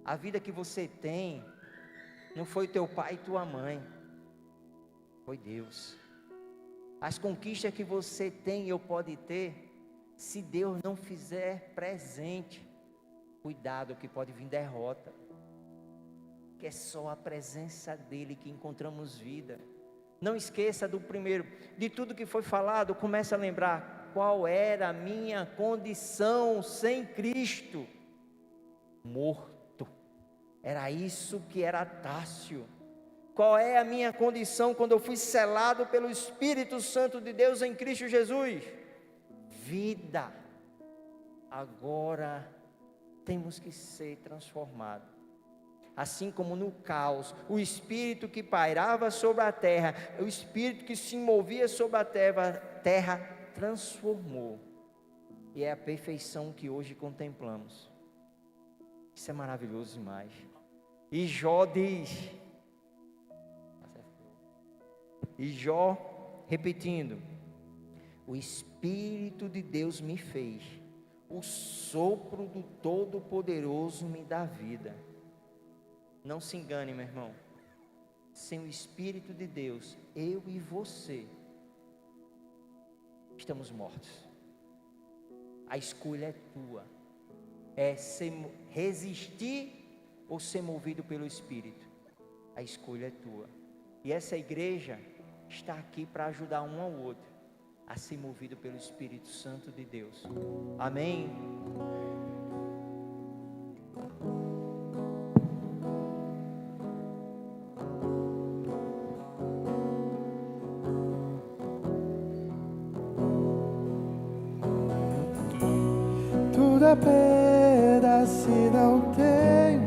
A vida que você tem não foi teu pai e tua mãe, foi Deus. As conquistas que você tem ou pode ter, se Deus não fizer presente, cuidado que pode vir derrota, que é só a presença dele que encontramos vida. Não esqueça do primeiro, de tudo que foi falado, comece a lembrar qual era a minha condição sem Cristo. Morto. Era isso que era Tássio. Qual é a minha condição quando eu fui selado pelo Espírito Santo de Deus em Cristo Jesus? Vida. Agora temos que ser transformados. Assim como no caos, o Espírito que pairava sobre a terra, o Espírito que se movia sobre a terra transformou. E é a perfeição que hoje contemplamos. Isso é maravilhoso demais. E Jó diz, repetindo: o Espírito de Deus me fez, o sopro do Todo-Poderoso me dá vida. Não se engane, meu irmão, sem o Espírito de Deus, eu e você estamos mortos. A escolha é tua, é resistir ou ser movido pelo Espírito. A escolha é tua. E essa igreja está aqui para ajudar um ao outro a ser movido pelo Espírito Santo de Deus. Amém? Tudo é perda se não tenho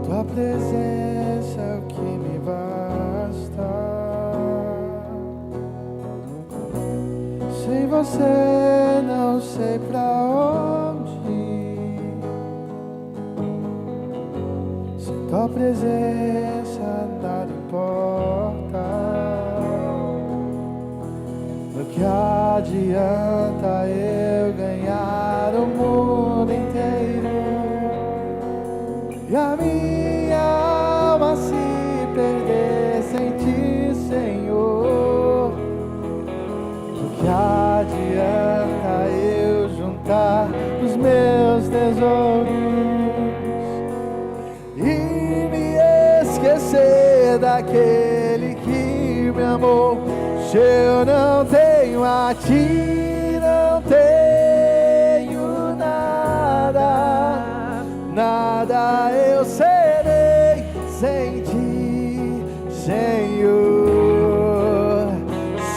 tua presença, é o que me basta. Sem você não sei pra onde ir. tua presença nada importa. O que adianta eu ganhar o mundo inteiro e a minha alma se perder sem ti, Senhor? O que adianta eu juntar os meus tesouros e me esquecer daquele que me amou? Se eu não tenho a ti, não tenho nada, nada eu serei sem ti, Senhor.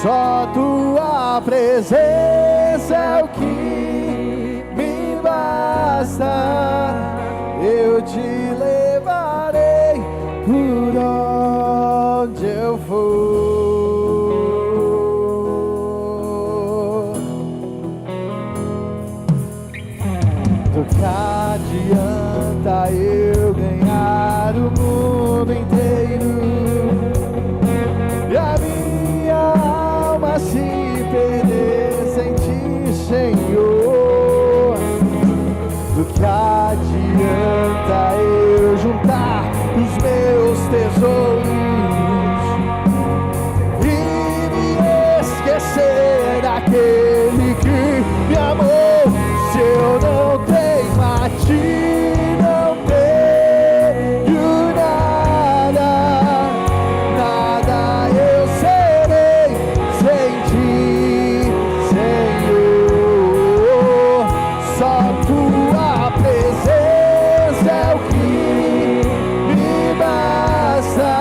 Só tua presença é o que me basta. Eu te levarei por onde eu for. Do que adianta eu ganhar o mundo inteiro e a minha alma se perder sem ti, Senhor? Do que adianta eu juntar os meus tesouros e me esquecer daquele que me amou? Se eu não tenho a ti, não tenho nada, nada eu serei sem ti, Senhor. Só tua presença é o que me basta.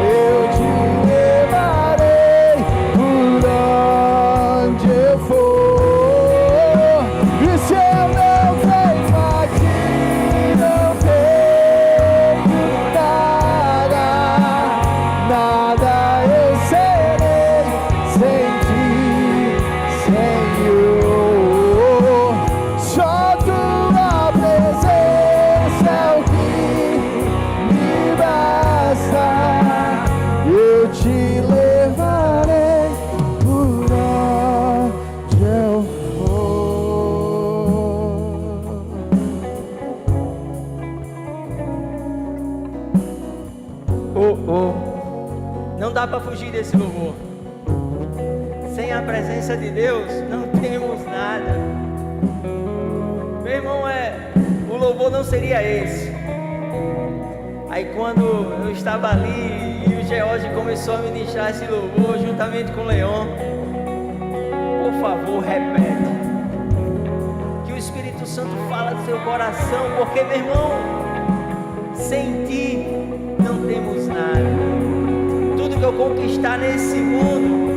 Eu te levarei por onde eu for. E se eu não tenho a ti, não tenho nada, nada eu serei sem ti, Senhor. Só tua presença é o que me basta. Eu te levarei por onde eu Não dá para fugir desse louvor. Sem a presença de Deus, não temos nada. Meu irmão, o louvor não seria esse. Aí quando eu estava ali e o George começou a ministrar esse louvor juntamente com o Leon, por favor, repete. Que o Espírito Santo fala do seu coração, porque, meu irmão, sem ti não temos nada. Tudo que eu conquistar nesse mundo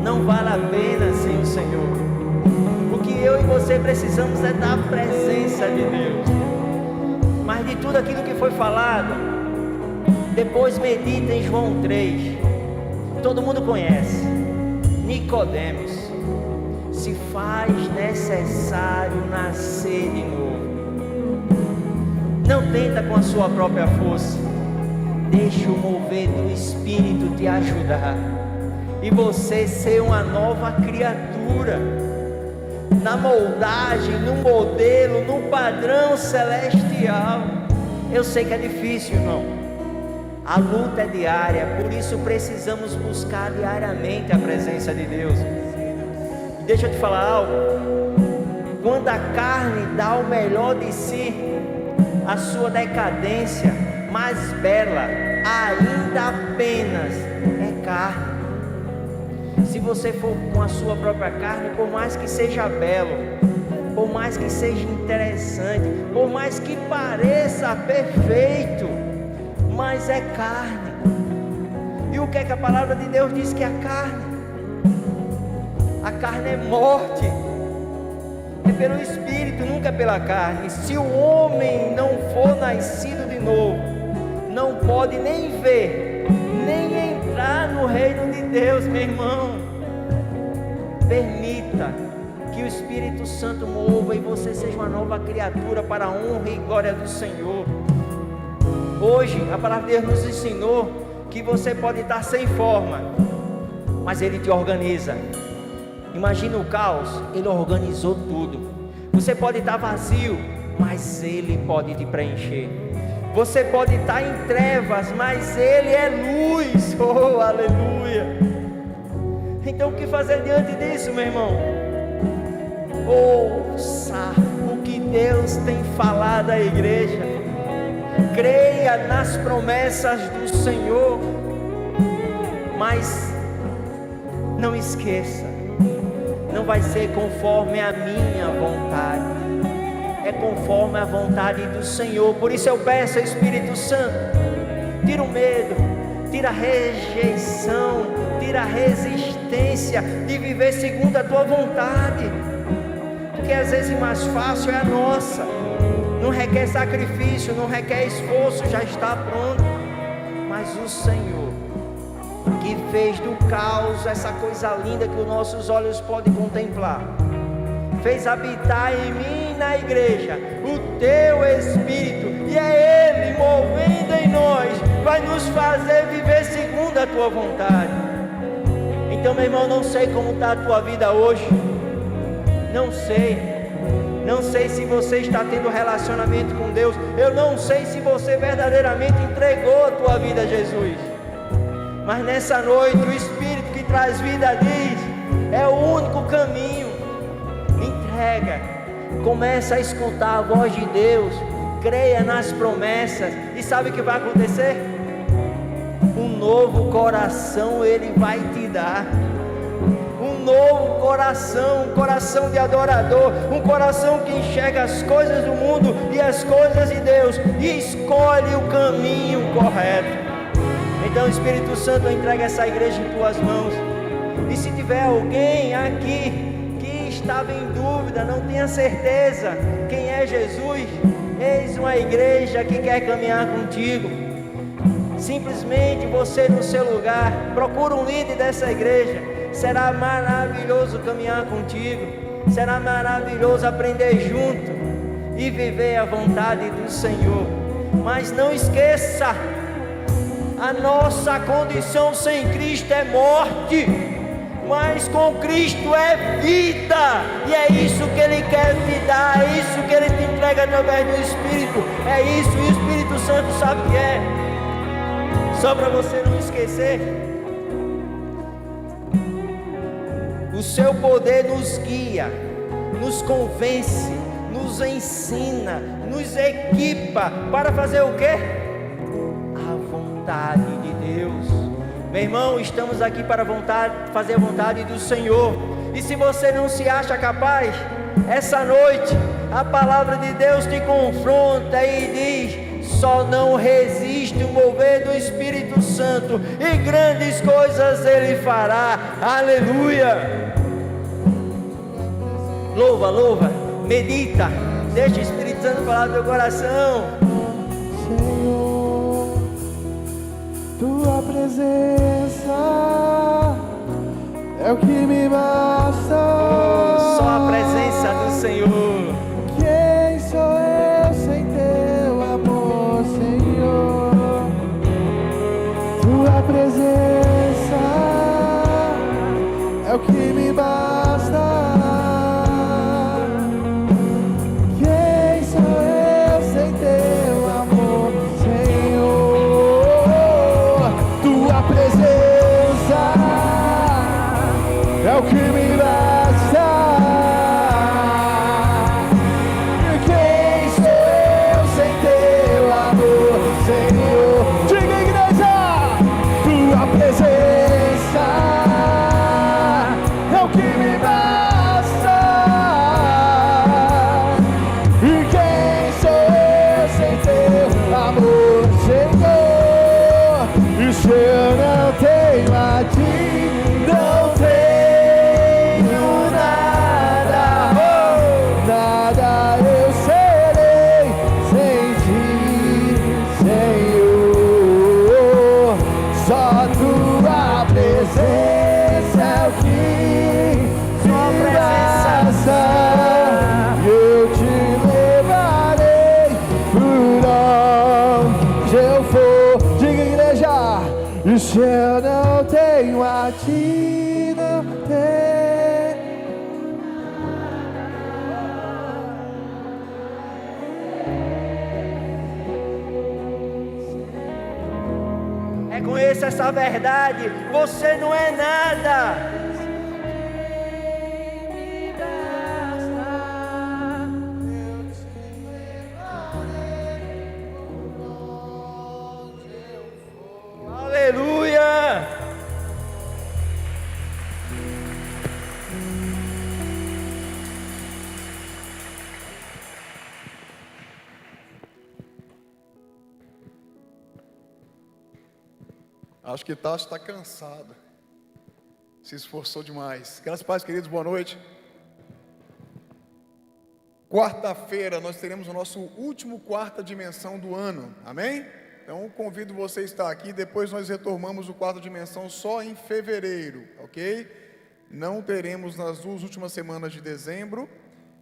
não vale a pena sem o Senhor. O que eu e você precisamos é da presença de Deus. Mas de tudo aquilo que foi falado, depois medita em João 3. Todo mundo conhece. Nicodemos: se faz necessário nascer de novo. Não tenta com a sua própria força. Deixa o mover do Espírito te ajudar e você ser uma nova criatura, na moldagem, no modelo, no padrão celestial. Eu sei que é difícil, irmão. A luta é diária, por isso precisamos buscar diariamente a presença de Deus. E deixa eu te falar algo. Quando a carne dá o melhor de si, a sua decadência mais bela ainda apenas é carne. Se você for com a sua própria carne, por mais que seja belo, por mais que seja interessante, por mais que pareça perfeito, mas é carne. E o que é que a palavra de Deus diz que é a carne? A carne é morte. É pelo Espírito, nunca pela carne. Se o homem não for nascido de novo, não pode nem ver, nem entrar no reino de Deus, meu irmão. Permita que o Espírito Santo mova e você seja uma nova criatura para a honra e glória do Senhor. Hoje a palavra de Deus nos ensinou que você pode estar sem forma, mas Ele te organiza. Imagina o caos, Ele organizou tudo. Você pode estar vazio, mas Ele pode te preencher. Você pode estar em trevas, mas Ele é luz. Oh, aleluia! Então o que fazer diante disso, meu irmão? Ouça o que Deus tem falado à igreja. Creia nas promessas do Senhor, mas não esqueça, não vai ser conforme a minha vontade, é conforme a vontade do Senhor. Por isso eu peço ao Espírito Santo, tira o medo, tira a rejeição, tira a resistência de viver segundo a tua vontade, porque às vezes mais fácil é a nossa. Não requer sacrifício, não requer esforço, já está pronto. Mas o Senhor, que fez do caos essa coisa linda que os nossos olhos podem contemplar, fez habitar em mim e na igreja o teu Espírito, e é Ele movendo em nós, vai nos fazer viver segundo a tua vontade. Então, meu irmão, não sei como está a tua vida hoje, não sei se você está tendo relacionamento com Deus, eu não sei se você verdadeiramente entregou a tua vida a Jesus, mas nessa noite o Espírito que traz vida diz, é o único caminho. Entrega, começa a escutar a voz de Deus, creia nas promessas, e sabe o que vai acontecer? Um novo coração Ele vai te dar. Um novo coração, um coração de adorador, um coração que enxerga as coisas do mundo e as coisas de Deus, e escolhe o caminho correto. Então, Espírito Santo, entrega essa igreja em tuas mãos. E se tiver alguém aqui que estava em dúvida, não tenha certeza quem é Jesus, eis uma igreja que quer caminhar contigo. Simplesmente você no seu lugar, procura um líder dessa igreja. Será maravilhoso caminhar contigo, será maravilhoso aprender junto e viver a vontade do Senhor. Mas não esqueça, a nossa condição sem Cristo é morte, mas com Cristo é vida, e é isso que Ele quer te dar, é isso que Ele te entrega através do Espírito, é isso, e o Espírito Santo sabe o que é. Só para você não esquecer, o seu poder nos guia, nos convence, nos ensina, nos equipa para fazer o quê? A vontade de Deus. Meu irmão, estamos aqui para fazer a vontade do Senhor. E se você não se acha capaz, essa noite a palavra de Deus te confronta e diz: só não resiste o mover do Espírito Santo, e grandes coisas Ele fará. Aleluia! Louva, louva, medita, deixa o Espírito Santo falar no teu coração. Senhor, tua presença é o que me basta. Oh, só a presença do Senhor. Quem sou eu sem teu amor, Senhor? Tua presença é o que me basta. É o que me basta. se eu não tenho a ti, não tenho. Reconheça essa verdade. Você não é nada. Aleluia! Acho que Tasso está cansado. Se esforçou demais. Graças a Deus, queridos, boa noite. Quarta-feira nós teremos o nosso último quarta dimensão do ano. Amém? Então convido você a estar aqui. Depois nós retomamos o quarta dimensão só em fevereiro, ok? Não teremos nas duas últimas semanas de dezembro.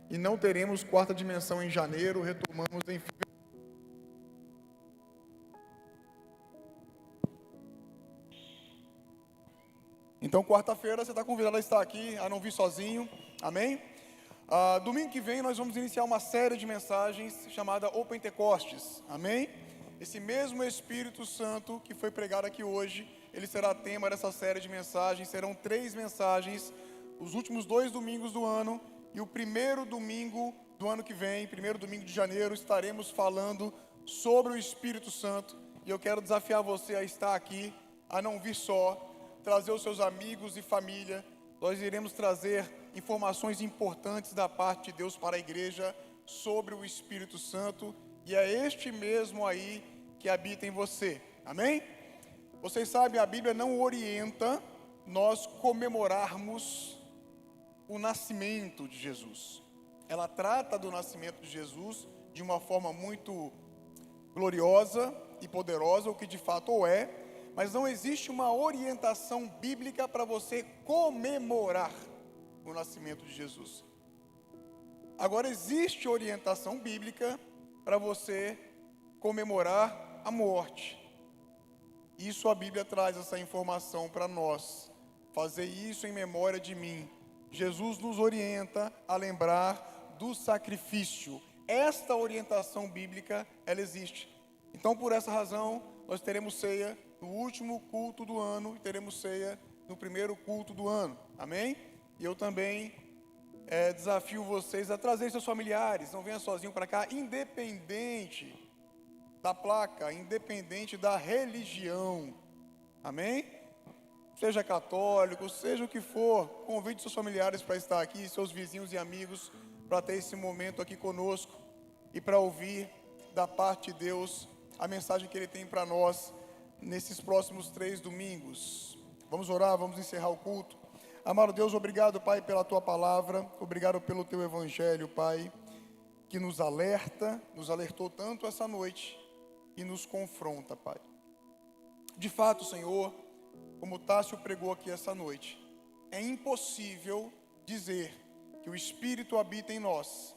E não teremos quarta dimensão em janeiro. Retomamos em fevereiro. Então, quarta-feira, você está convidado a estar aqui, a não vir sozinho, amém? Domingo que vem, nós vamos iniciar uma série de mensagens chamada O Pentecostes, amém? Esse mesmo Espírito Santo que foi pregado aqui hoje, ele será tema dessa série de mensagens. Serão 3 mensagens, os últimos 2 domingos do ano, e o primeiro domingo do ano que vem, primeiro domingo de janeiro, estaremos falando sobre o Espírito Santo. E eu quero desafiar você a estar aqui, a não vir só, trazer os seus amigos e família. Nós iremos trazer informações importantes da parte de Deus para a igreja sobre o Espírito Santo, e é este mesmo aí que habita em você, amém? Vocês sabem, a Bíblia não orienta nós comemorarmos o nascimento de Jesus. Ela trata do nascimento de Jesus de uma forma muito gloriosa e poderosa, o que de fato é, mas não existe uma orientação bíblica para você comemorar o nascimento de Jesus. Agora, existe orientação bíblica para você comemorar a morte. Isso a Bíblia traz essa informação para nós. Fazer isso em memória de mim. Jesus nos orienta a lembrar do sacrifício. Esta orientação bíblica, ela existe. Então, por essa razão, nós teremos ceia no último culto do ano e teremos ceia no primeiro culto do ano, amém? E eu também desafio vocês a trazer seus familiares, não venha sozinho para cá, independente da placa, independente da religião, amém? Seja católico, seja o que for, convide seus familiares para estar aqui, seus vizinhos e amigos, para ter esse momento aqui conosco e para ouvir da parte de Deus a mensagem que Ele tem para nós nesses próximos 3 domingos. Vamos orar, vamos encerrar o culto. Amado Deus, obrigado, Pai, pela Tua palavra, obrigado pelo Teu Evangelho, Pai, que nos alerta, nos alertou tanto essa noite e nos confronta, Pai. De fato, Senhor, como Tássio pregou aqui essa noite, é impossível dizer que o Espírito habita em nós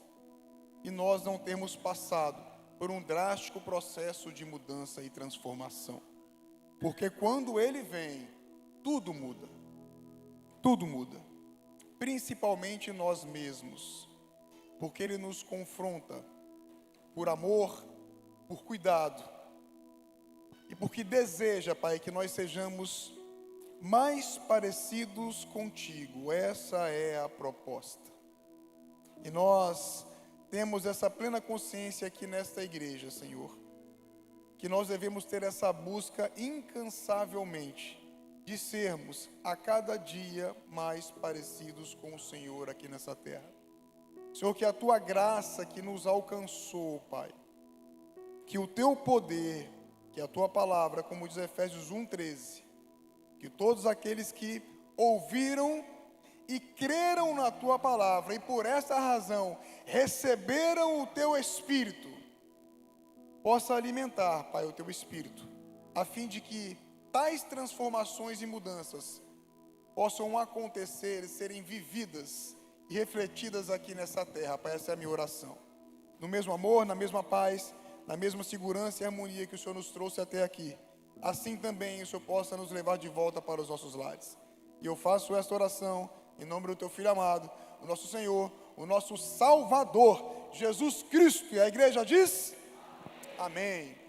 e nós não temos passado por um drástico processo de mudança e transformação. Porque quando Ele vem, tudo muda. Tudo muda. Principalmente nós mesmos. Porque Ele nos confronta por amor, por cuidado. E porque deseja, Pai, que nós sejamos mais parecidos contigo. Essa é a proposta. E nós temos essa plena consciência aqui nesta igreja, Senhor, que nós devemos ter essa busca incansavelmente de sermos a cada dia mais parecidos com o Senhor aqui nessa terra. Senhor, que a Tua graça que nos alcançou, Pai, que o Teu poder, que a Tua palavra, como diz Efésios 1:13, que todos aqueles que ouviram e creram na Tua palavra e por essa razão receberam o Teu Espírito, possa alimentar, Pai, o Teu Espírito, a fim de que tais transformações e mudanças possam acontecer e serem vividas e refletidas aqui nessa terra, Pai. Essa é a minha oração. No mesmo amor, na mesma paz, na mesma segurança e harmonia que o Senhor nos trouxe até aqui, assim também o Senhor possa nos levar de volta para os nossos lares. E eu faço esta oração em nome do teu Filho amado, o nosso Senhor, o nosso Salvador, Jesus Cristo. E a igreja diz: amém.